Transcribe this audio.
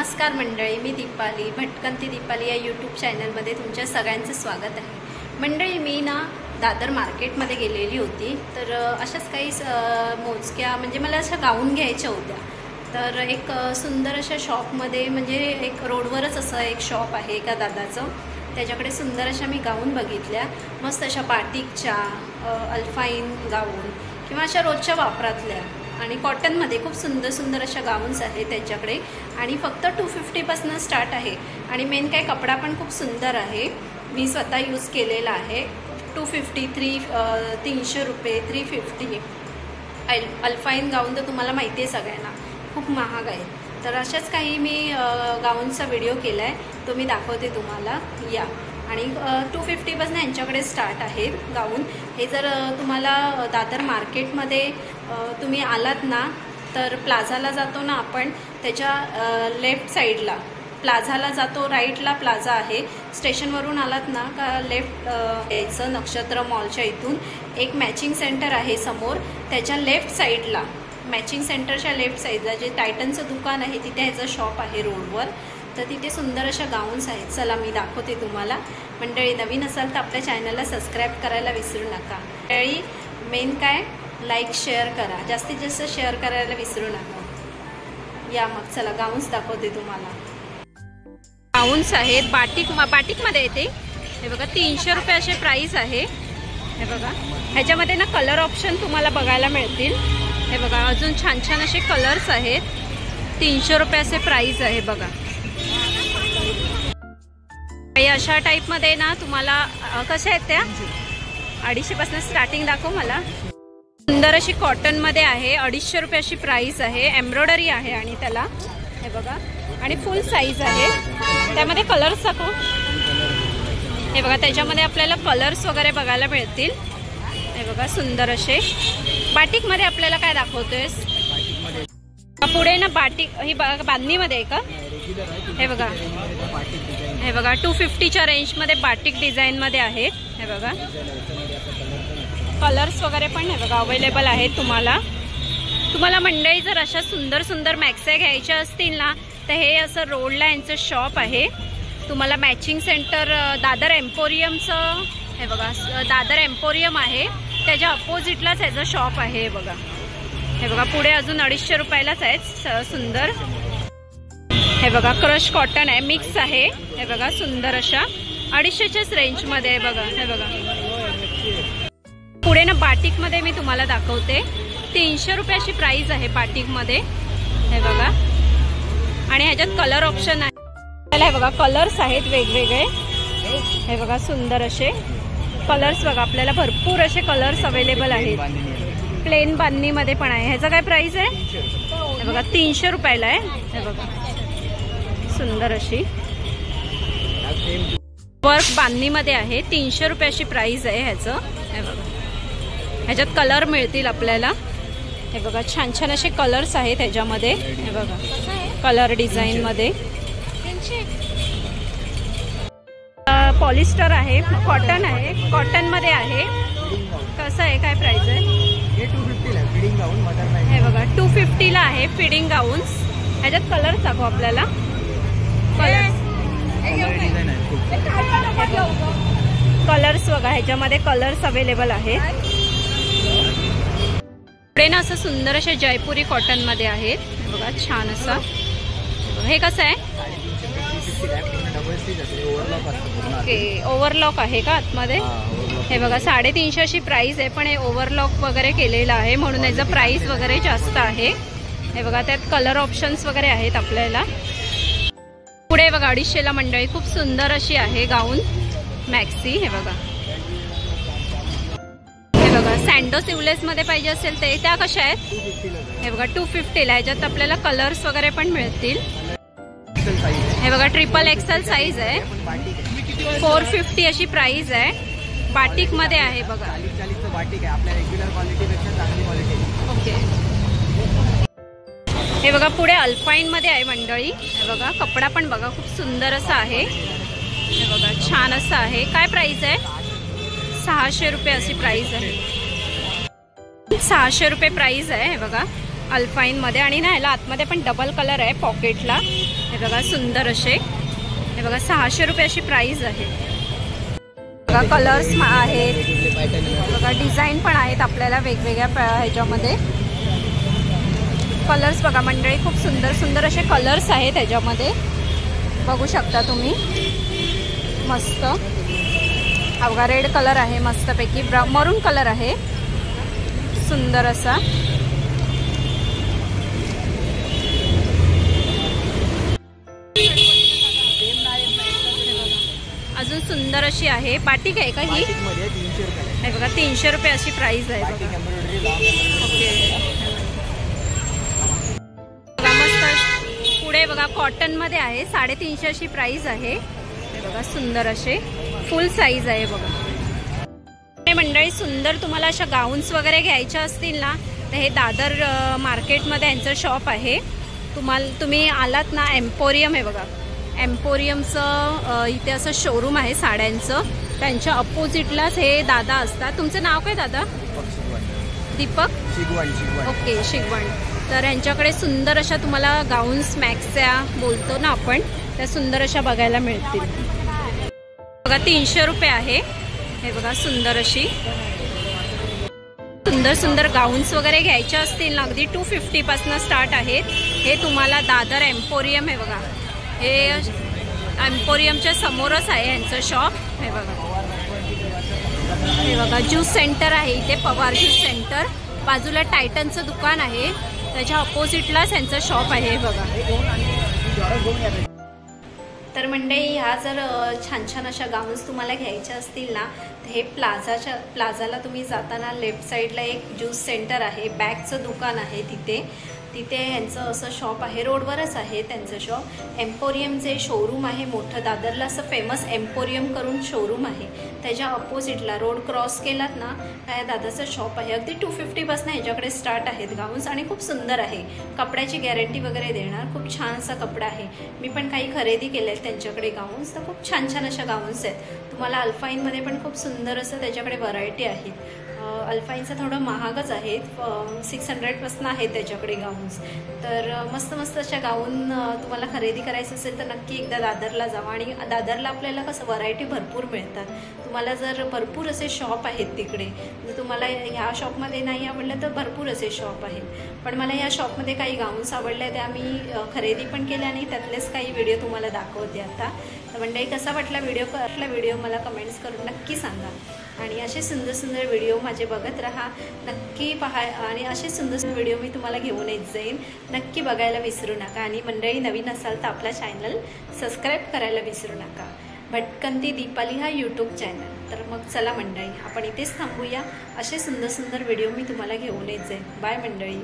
नमस्कार मंडळी, मी दीपाली भटकंती दीपाली या यूट्यूब चॅनलमध्ये तुमच्या सगळ्यांचं स्वागत आहे। मंडळी, मी ना दादर मार्केटमध्ये गेलेली होती, तर अशाच काही मोजक्या म्हणजे मला अशा गाऊन घ्यायच्या होत्या। तर एक सुंदर अशा शॉपमध्ये, म्हणजे एक रोडवरच असं एक शॉप आहे एका दादाचं, त्याच्याकडे सुंदर अशा मी गाऊन बघितल्या। मस्त अशा बाटिकच्या अल्फाईन गाऊन किंवा अशा रोजच्या वापरातल्या आणि कॉटनमध्ये खूप सुंदर सुंदर अशा गाऊन्स आहेत त्याच्याकडे, आणि फक्त 250 पासून स्टार्ट आहे। आणि मेन काय, कपडा पण खूप सुंदर आहे, मी स्वतः यूज केलेला आहे। 250 300 रुपये 350। अल्फाईन गाऊन तर तुम्हाला माहिती आहे सगळ्यांना खूप महाग आहे। तर अशाच काही मी गाऊनचा व्हिडिओ केला आहे, तो मी दाखवते तुम्हाला या। आणि 250 पासून यांच्याकडे स्टार्ट आहे गाऊन। हे जर तुम्हाला दादर मार्केटमध्ये तुम्ही आलात ना, तर प्लाझाला जातो ना आपण, त्याच्या लेफ्ट साईडला प्लाझाला जातो, राईटला प्लाझा आहे। स्टेशनवरून आलात ना का लेफ्ट यायचं, नक्षत्र मॉलच्या इथून एक मॅचिंग सेंटर आहे समोर, त्याच्या लेफ्ट साईडला, मॅचिंग सेंटरच्या लेफ्ट साईडला जे टायटनचं दुकान आहे तिथे ह्याचं शॉप आहे रोडवर। तर तिथे सुंदर अशा गाऊन्स आहेत, चला मी दाखवते तुम्हाला। मंडळी, नवीन असाल तर आपल्या चॅनलला सबस्क्राईब करायला विसरू नका। मंडळी, मेन काय, लाईक शेअर करा, जास्तीत जास्त शेअर करायला विसरू नका। या मग चला गाऊन्स दाखवते तुम्हाला। गाऊन्स आहेत, बाटिकमध्ये येते हे बघा, 300 रुपये असे प्राइस आहे। हे बघा, ह्याच्यामध्ये ना कलर ऑप्शन तुम्हाला बघायला मिळतील। हे बघा, अजून छान छान असे कलर्स आहेत, 300 रुपये असे प्राइस आहे बघा। अशा टाईपमध्ये ना तुम्हाला कशा आहेत त्या 250 पासून स्टार्टिंग दाखव मला। सुंदर अशी कॉटनमध्ये आहे, 250 रुपये अशी प्राइस आहे, एम्ब्रॉयडरी आहे आणि त्याला हे बघा, आणि फुल साईज आहे। त्यामध्ये कलर्स दाखव, हे बघा, त्याच्यामध्ये आपल्याला कलर्स वगैरे बघायला मिळतील। हे बघा, सुंदर असे बाटिकमध्ये आपल्याला काय दाखवतोयस पुढे ना, बाटिक ही बांधणीमध्ये आहे का? हे बघा, हे बघा 250च्या रेंजमध्ये बाटिक डिझाईनमध्ये आहेत। हे बघा, कलर्स वगैरे पण हे बघा अवेलेबल आहेत तुम्हाला मंडळी, जर अशा सुंदर सुंदर मॅक्स्या घ्यायच्या असतील ना, तर हे असं रोडला यांचं शॉप आहे। तुम्हाला मॅचिंग सेंटर दादर एम्पोरियमचं, हे बघा दादर एम्पोरियम आहे, त्याच्या अपोजिटलाच ह्याचं शॉप आहे। हे बघा, हे बघा, पुढे अजून 250 रुपयालाच आहेत सुंदर। हे बघा, क्रश कॉटन आहे, मिक्स आहे। हे बघा, सुंदर अशा 250च्याच रेंजमध्ये आहे बघा। हे बघा, पुढे ना बाटिकमध्ये मी तुम्हाला दाखवते, 300 रुपये अशी प्राइस आहे बाटिकमध्ये। हे बघा, आणि ह्याच्यात कलर ऑप्शन आहे, त्याला हे बघा कलर्स आहेत वेगवेगळे। हे बघा, सुंदर असे कलर्स बघा, आपल्याला भरपूर असे कलर्स अवेलेबल आहेत। प्लेन बांधणीमध्ये पण आहे। ह्याचा काय प्राइस आहे? हे बघा, 300 रुपयाला आहे। हे बघा, सुंदर अशी वर्क बांधणीमध्ये आहे, 300 रुपये अशी प्राइस आहे ह्याचं। हे बघा, ह्याच्यात कलर मिळतील आपल्याला। हे बघा, छान छान असे कलर्स आहेत ह्याच्यामध्ये। हे बघा, कलर डिझाईनमध्ये पॉलिस्टर आहे, कॉटन आहे, कॉटनमध्ये आहे। कसं आहे, काय प्राइस आहे? हे 250 ला फिडिंग गाऊन मदर नाही। हे बघा, 250 ला आहे फिडिंग गाऊन्स। ह्याच्यात कलर्स दाखव आपल्याला, कलर्स बघा, ह्याच्यामध्ये कलर्स अवेलेबल आहेत। पुढे ना असं सुंदर असे जयपुरी कॉटन मध्ये आहेत। बघा, छान असं, हे कसं आहे? ओके, ओव्हरलॉक आहे का आतमध्ये? हे बघा, 350 अशी प्राइस आहे, पण हे ओव्हरलॉक वगैरे केलेलं आहे म्हणून याचं प्राइस वगैरे जास्त आहे। हे बघा, त्यात कलर ऑप्शन्स वगैरे आहेत आपल्याला। पुढे बघा, 250ला मंडळी खूप सुंदर अशी आहे गाऊन मॅक्सी। हे बघा, हे बघा, सँडो सिवलेस मध्ये पाहिजे असेल ते, त्या कशा आहेत? हे बघा, 250 ला। ह्याच्यात आपल्याला कलर्स वगैरे पण मिळतील। हे बघा, ट्रिपल एक्सेल साईज आहे, 450 अशी प्राइस आहे, बाटिक मध्ये आहे बघा। ओके, हे बघा, पुढे अल्फाईन मध्ये आहे मंडळी। हे बघा, कपडा पण बघा खूप सुंदर असा आहे। हे बघा, छान असं आहे। काय प्राइस आहे? 600 रुपये अशी प्राइस आहे, 600 रुपये प्राइस आहे। हे बघा, अल्फाईनमध्ये. आणि ना ह्याला आतमध्ये पण डबल कलर आहे पॉकेटला. हे बघा सुंदर असे. हे बघा 600 रुपये अशी प्राईस आहे. बघा कलर्स आहेत बघा, डिझाईन पण आहेत आपल्याला वेगवेगळ्या ह्याच्यामध्ये. कलर्स बघा मंडळी, खूप सुंदर सुंदर असे कलर्स आहेत ह्याच्यामध्ये, बघू शकता तुम्ही. मस्त हा बघा रेड कलर आहे मस्तपैकी, मरून कलर आहे सुंदर असा. अजून सुंदर अशी आहे. बाटिक आहे का ही? हे बघा 300 रुपये अशी प्राइस आहे बघा. ओके मस्त. पुढे बघा कॉटन मध्ये आहे, 350 अशी प्राइस आहे. हे बघा सुंदर असे फुल साईज आहे बघा. मंडळी सुंदर तुम्हाला अशा गाऊन्स वगैरे घ्यायच्या असतील ना तर हे दादर मार्केटमध्ये यांचं शॉप आहे. तुम्ही आलात ना, एम्पोरियम आहे बघा, एम्पोरियमचं इथे असं शोरूम आहे साड्यांचं. त्यांच्या अपोजिटलाच हे दादा असतात. तुमचं नाव काय दादा? दीपक शिगवण. ओके शिगवण. तर यांच्याकडे सुंदर अशा तुम्हाला गाऊन्स मॅक्सच्या बोलतो ना आपण, त्या सुंदर अशा बघायला मिळतील बघा. 300 रुपये आहे. हे बघा सुंदर अशी सुंदर सुंदर गाऊन्स वगैरे घ्यायच्या असतील ना, अगदी 250 पासून स्टार्ट आहेत. हे तुम्हाला दादर एम्पोरियम आहे बघा, हे एम्पोरियमच्या समोरच आहे यांचं शॉप. हे बघा, हे बघा ज्यूस सेंटर आहे इथे, पवार ज्यूस सेंटर. बाजूला टायटनचं दुकान आहे, त्याच्या अपोजिटलाच यांचं शॉप आहे बघा. तर मंडळी ह्या जर छान छान अशा गाऊन्स तुम्हाला घ्यायच्या असतील ना तर हे प्लाझाला तुम्ही जाताना लेफ्ट साईडला एक ज्यूस सेंटर आहे, बॅगचं दुकान आहे तिथे यांचं असं शॉप आहे. रोडवरच आहे त्यांचं शॉप. एम्पोरियम जे शोरूम आहे मोठं दादरला असं फेमस एम्पोरियम करून शोरूम आहे, त्याच्या अपोजिटला रोड क्रॉस केलात ना त्या दादाचं शॉप आहे. अगदी 250 पासून ह्याच्याकडे स्टार्ट आहेत गाऊन्स आणि खूप सुंदर आहे. कपड्याची गॅरंटी वगैरे देणार, खूप छान असा कपडा आहे. मी पण काही खरेदी केले आहेत त्यांच्याकडे गाऊन्स, तर खूप छान छान अशा गाऊन्स आहेत. तुम्हाला अल्फाईनमध्ये पण खूप सुंदर असं त्याच्याकडे व्हरायटी आहे. अल्फाईनचं थोडं महागच आहे, 600 पासून आहेत त्याच्याकडे गाऊन्स. तर मस्त मस्त अशा गाऊन तुम्हाला खरेदी करायचं असेल तर नक्की एकदा दादरला जावा. आणि दादरला आपल्याला कसं व्हरायटी भरपूर मिळतात. तुम्हाला जर भरपूर असे शॉप आहेत तिकडे, जर तुम्हाला ह्या शॉपमध्ये नाही आवडलं तर भरपूर असे शॉप आहेत. पण मला ह्या शॉपमध्ये काही गाऊन्स आवडले, त्या मी खरेदी पण केल्या आणि त्यातलेच काही व्हिडिओ तुम्हाला दाखवते आता. तर म्हणजे कसा वाटला व्हिडिओ मला कमेंट्स करून नक्की सांगा. आणि असे सुंदर सुंदर व्हिडिओ माझे बघत राहा, नक्की पहा. आणि असे सुंदर सुंदर व्हिडिओ मी तुम्हाला घेऊन येत जाईन, नक्की बघायला विसरू नका. आणि मंडळी नवीन असाल तर आपला चॅनल सबस्क्राईब करायला विसरू नका. भटकंती दीपाली हा यूट्यूब चॅनल. तर मग चला मंडळी आपण इथेच थांबूया. असे सुंदर सुंदर व्हिडिओ मी तुम्हाला घेऊन येत जाईन. बाय मंडळी.